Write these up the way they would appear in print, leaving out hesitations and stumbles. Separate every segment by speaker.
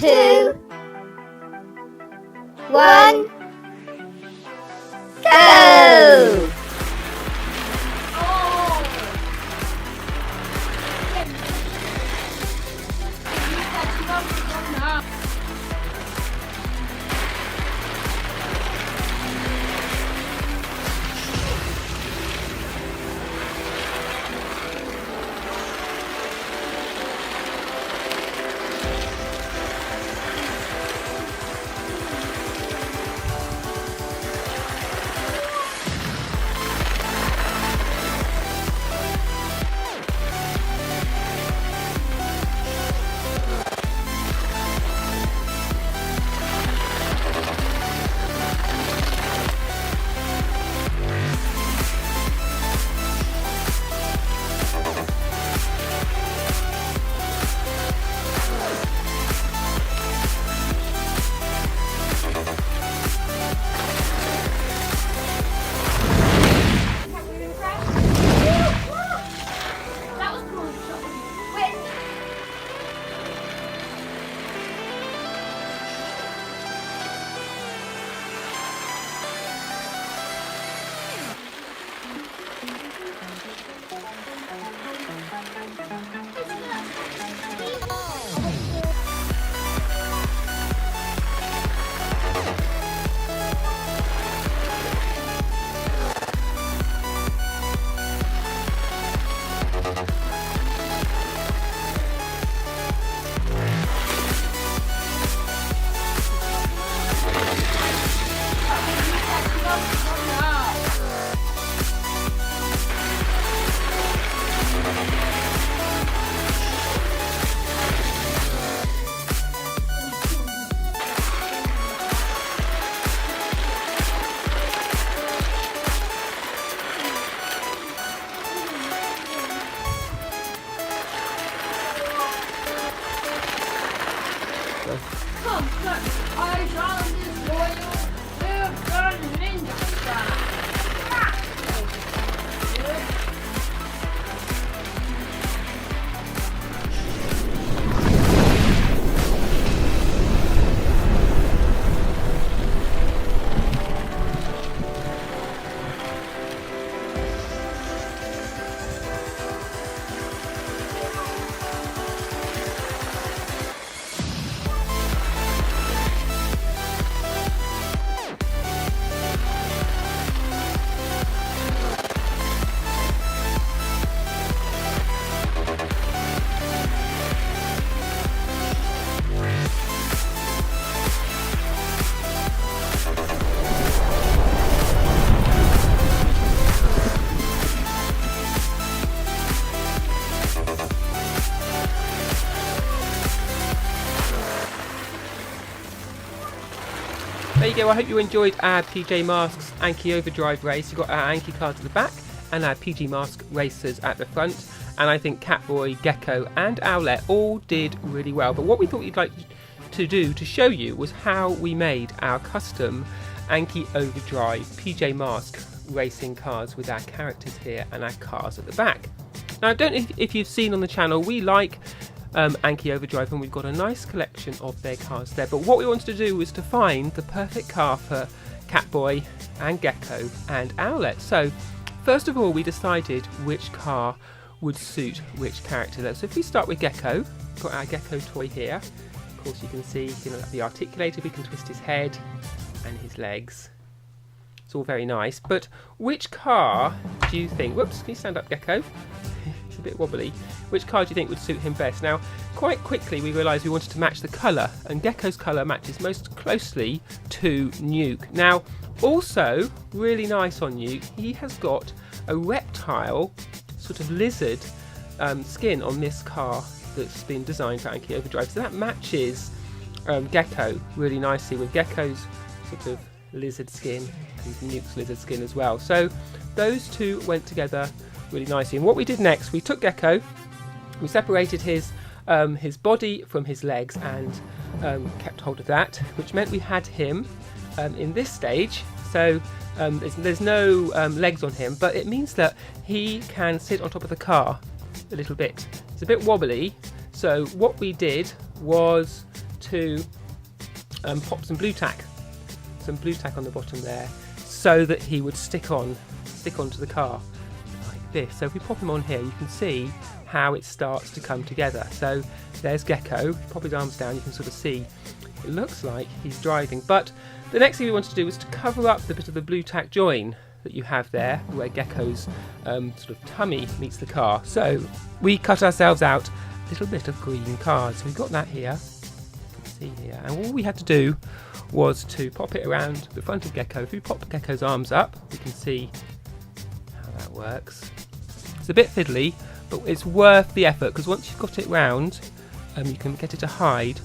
Speaker 1: 2, 1, go!
Speaker 2: Come, agile is loyal. We've got ninja style.
Speaker 3: There you go, I hope you enjoyed our PJ Masks Anki Overdrive race. You've got our Anki cards at the back and our PJ Mask racers at the front. And I think Catboy, Gekko and Owlette all did really well. But what we thought we'd like to do to show you was how we made our custom Anki Overdrive PJ Mask racing cars with our characters here and our cars at the back. Now I don't know if you've seen on the channel, we like Anki Overdrive and we've got a nice collection of their cars there, but what we wanted to do was to find the perfect car for Catboy and Gekko and Owlette. So first of all we decided which car would suit which character there. So if we start with Gekko, got our Gekko toy here. Of course you can see he can be articulated, we can twist his head and his legs. It's all very nice, but which car do you think, whoops, can you stand up Gekko? It's a bit wobbly. Which car do you think would suit him best? Now, quite quickly we realised we wanted to match the colour, and Gekko's colour matches most closely to Nuke. Now, also, really nice on Nuke, he has got a reptile, sort of lizard skin on this car that's been designed for Anki Overdrive. So that matches Gekko really nicely with Gekko's sort of lizard skin and Nuke's lizard skin as well. So those two went together really nicely. And what we did next, we took Gekko, we separated his body from his legs and kept hold of that, which meant we had him in this stage. So there's no legs on him, but it means that he can sit on top of the car a little bit. It's a bit wobbly, so what we did was to pop some blue tack on the bottom there, so that he would stick onto the car like this. So if we pop him on here, you can see how it starts to come together. So there's Gekko. Pop his arms down, you can sort of see it looks like he's driving. But the next thing we wanted to do was to cover up the bit of the blue tack join that you have there, where Gekko's sort of tummy meets the car. So we cut ourselves out a little bit of green card. So we've got that here, you can see here. And all we had to do was to pop it around the front of Gekko. If we pop Gekko's arms up, we can see how that works. It's a bit fiddly, but it's worth the effort, because once you've got it round, you can get it to hide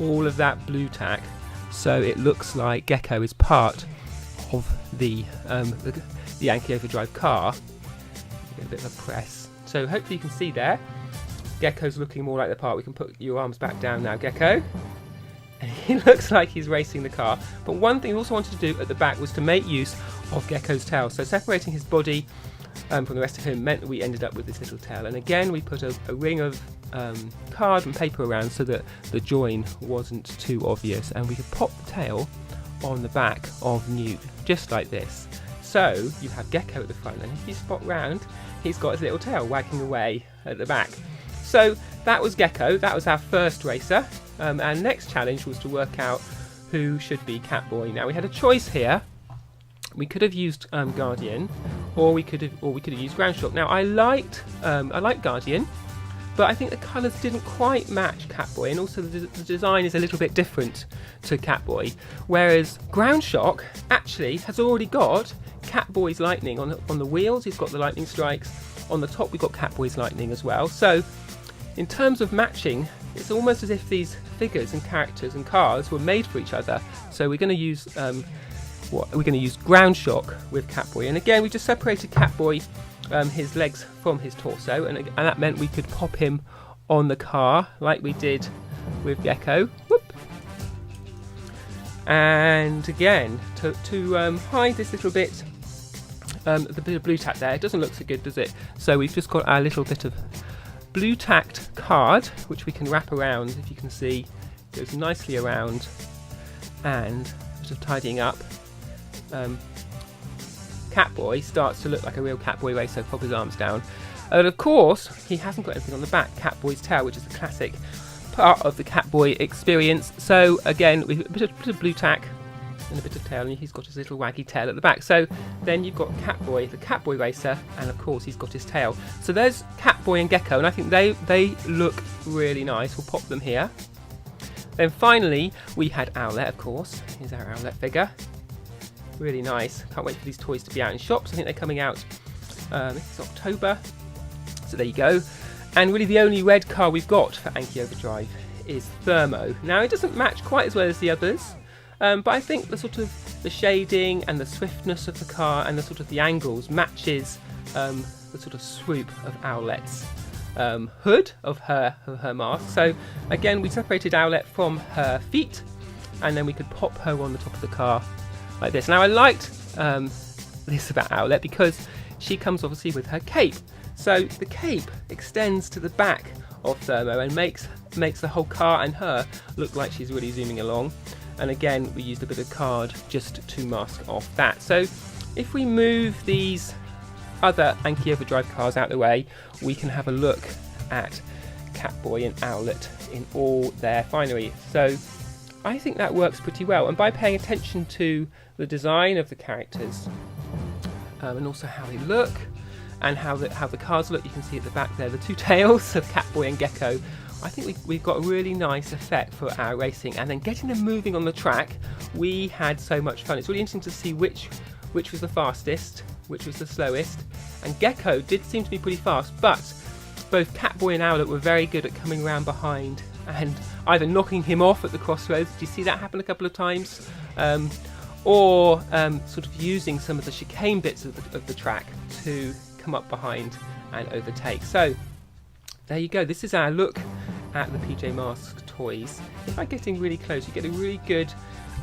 Speaker 3: all of that blue tack, so it looks like Gekko is part of the Yankee Overdrive car. Get a bit of a press. So hopefully you can see there, Gekko's looking more like the part. We can put your arms back down now, Gekko. And he looks like he's racing the car. But one thing we also wanted to do at the back was to make use of Gekko's tail. So separating his body from the rest of him meant that we ended up with this little tail. And again, we put a ring of card and paper around so that the join wasn't too obvious. And we could pop the tail on the back of Nuke, just like this. So you have Gekko at the front, and if you spot round, he's got his little tail wagging away at the back. So that was Gekko. That was our first racer. Our next challenge was to work out who should be Catboy. Now we had a choice here. We could have used Guardian, or we could have used Ground Shock. Now I liked Guardian, but I think the colours didn't quite match Catboy, and also the design is a little bit different to Catboy. Whereas Ground Shock actually has already got Catboy's lightning on the wheels. He's got the lightning strikes on the top. We've got Catboy's lightning as well. So in terms of matching, it's almost as if these figures and characters and cars were made for each other. So we're going to use Ground Shock with Catboy, and again we just separated Catboy, his legs from his torso, and that meant we could pop him on the car like we did with Gekko. Whoop. And again, to hide this little bit, the bit of blue tack there, it doesn't look so good, does it? So we've just got our little bit of blue tacked card, which we can wrap around. If you can see, goes nicely around, and sort of tidying up. Catboy starts to look like a real Catboy racer. Pop his arms down, and of course he hasn't got anything on the back. Catboy's tail, which is a classic part of the Catboy experience. So again, with a bit of blue tack and a bit of tail, and he's got his little waggy tail at the back. So then you've got Catboy, the Catboy racer, and of course he's got his tail. So there's Catboy and Gekko, and I think they look really nice. We'll pop them here. Then finally we had Owlette, of course. Here's our Owlette figure. Really nice. Can't wait for these toys to be out in shops. I think they're coming out it's October. So there you go. And really the only red car we've got for Yankee Overdrive is Thermo. Now it doesn't match quite as well as the others, but I think the sort of the shading and the swiftness of the car and the sort of the angles matches the sort of swoop of Owlette's hood of her mask. So again, we separated Owlette from her feet, and then we could pop her on the top of the car like this. Now I liked this about Owlette because she comes obviously with her cape. So the cape extends to the back of Thermo and makes the whole car and her look like she's really zooming along. And again, we used a bit of card just to mask off that. So if we move these other Yankee Overdrive cars out of the way, we can have a look at Catboy and Owlette in all their finery. So I think that works pretty well, and by paying attention to the design of the characters and also how they look and how the cars look, you can see at the back there the two tails of Catboy and Gekko. I think we've got a really nice effect for our racing, and then getting them moving on the track, we had so much fun. It's really interesting to see which was the fastest, which was the slowest, and Gekko did seem to be pretty fast, but both Catboy and Owlette were very good at coming around behind and either knocking him off at the crossroads. Do you see that happen a couple of times? Or sort of using some of the chicane bits of the track to come up behind and overtake. So there you go. This is our look at the PJ Masks toys. If I get in really close, you get a really good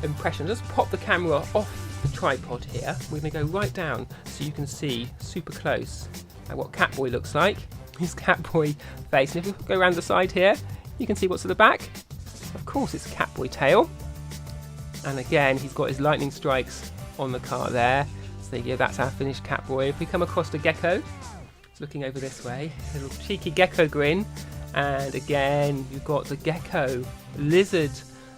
Speaker 3: impression. Just pop the camera off the tripod here. We're going to go right down so you can see super close at what Catboy looks like. His Catboy face. And if we go around the side here, you can see what's at the back. Of course, it's Catboy tail. And again, he's got his lightning strikes on the car there. So yeah, that's our finished Catboy. If we come across to Gekko, it's looking over this way. A little cheeky Gekko grin. And again, you've got the Gekko lizard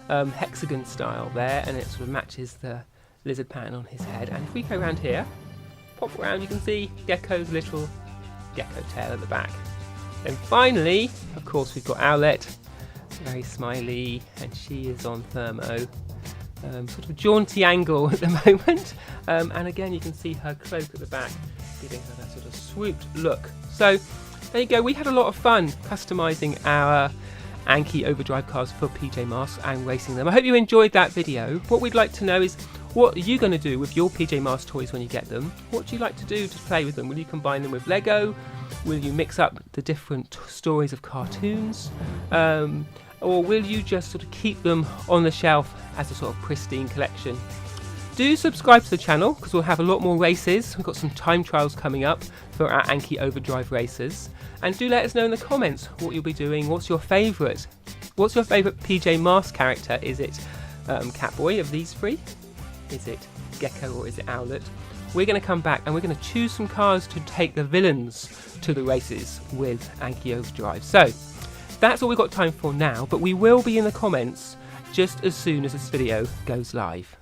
Speaker 3: hexagon style there, and it sort of matches the lizard pattern on his head. And if we go around here, pop around, you can see Gekko's little Gekko tail at the back. Then finally, of course, we've got Owlette, very smiley, and she is on thermo. Sort of jaunty angle at the moment. And again, you can see her cloak at the back, giving her that sort of swooped look. So there you go, we had a lot of fun customising our Anki Overdrive cars for PJ Masks and racing them. I hope you enjoyed that video. What we'd like to know is, what are you going to do with your PJ Masks toys when you get them? What do you like to do to play with them? Will you combine them with Lego? Will you mix up the different stories of cartoons? Or will you just sort of keep them on the shelf as a sort of pristine collection? Do subscribe to the channel, because we'll have a lot more races. We've got some time trials coming up for our Anki Overdrive races. And do let us know in the comments what you'll be doing. What's your favourite? What's your favourite PJ Masks character? Is it Catboy of these three? Is it Gekko, or is it Owlette? We're going to come back and we're going to choose some cars to take the villains to the races with Anki Overdrive. So that's all we've got time for now, but we will be in the comments just as soon as this video goes live.